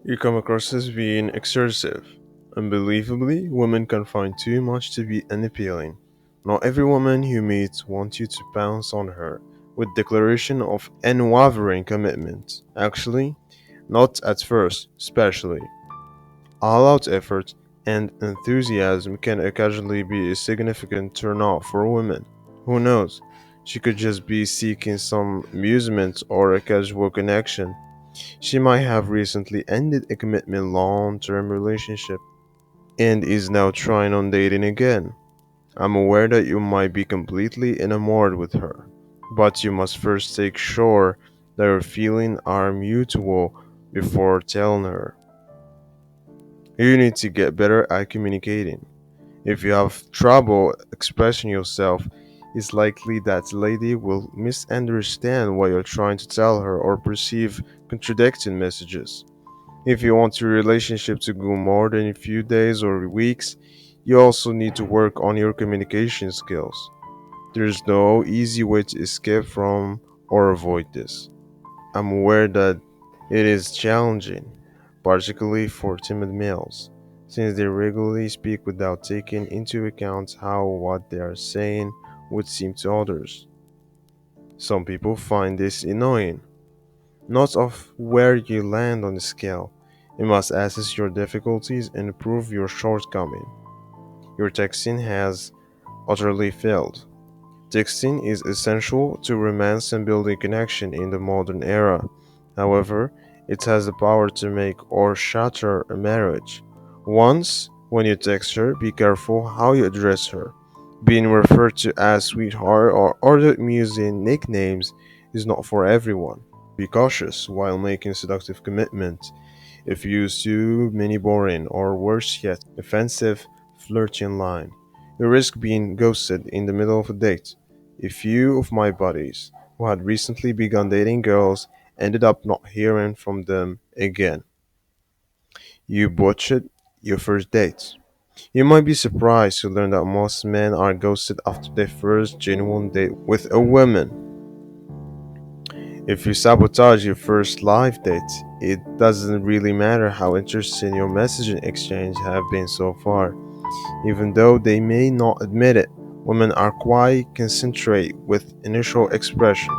You come across as being exertive. Unbelievably, women can find too much to be unappealing. Not every woman you meet wants you to pounce on her with declaration of unwavering commitment. Actually, not at first, especially. All-out effort and enthusiasm can occasionally be a significant turnoff for women. Who knows? She could just be seeking some amusement or a casual connection. She might have recently ended a commitment long term relationship and is now trying on dating again. I'm aware that you might be completely enamored with her, but you must first take sure that your feelings are mutual before telling her. You need to get better at communicating. If you have trouble expressing yourself, it's likely that lady will misunderstand what you're trying to tell her or perceive contradicting messages. If you want your relationship to go more than a few days or weeks, you also need to work on your communication skills. There's no easy way to escape from or avoid this. I'm aware that it is challenging, particularly for timid males, since they regularly speak without taking into account how what they are saying would seem to others. Some people find this annoying. Note of where you land on the scale. You must assess your difficulties and improve your shortcoming. Your texting has utterly failed. Texting is essential to romance and building connection in the modern era. However, it has the power to make or shatter a marriage. Once, when you text her, be careful how you address her. Being referred to as sweetheart or other amusing nicknames is not for everyone. Be cautious while making seductive commitment. If you use too many boring or worse yet, offensive flirting line, you risk being ghosted in the middle of a date. A few of my buddies who had recently begun dating girls ended up not hearing from them again. You butchered your first date. You might be surprised to learn that most men are ghosted after their first genuine date with a woman. If you sabotage your first live date, it doesn't really matter how interesting your messaging exchange have been so far. Even though they may not admit it, women are quite concentrate with initial expression.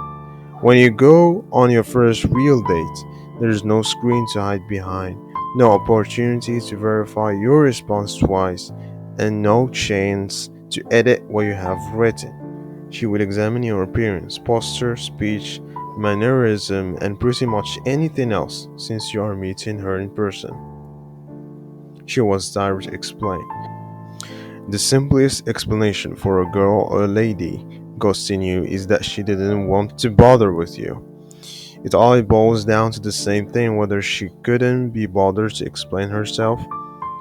When you go on your first real date, there's no screen to hide behind, no opportunity to verify your response twice, and no chance to edit what you have written. She will examine your appearance, posture, speech, mannerism, and pretty much anything else since you are meeting her in person. She was direct to explain. The simplest explanation for a girl or a lady ghosting you is that she didn't want to bother with you. It all boils down to the same thing, whether she couldn't be bothered to explain herself,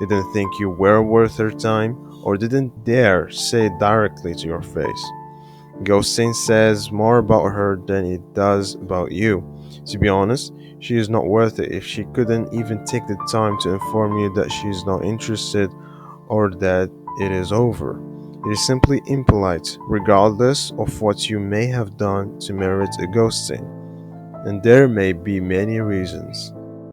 didn't think you were worth her time, or didn't dare say it directly to your face. Ghosting says more about her than it does about you. To be honest, she is not worth it if she couldn't even take the time to inform you that she is not interested or that it is over. It is simply impolite, regardless of what you may have done to merit a ghosting. And there may be many reasons.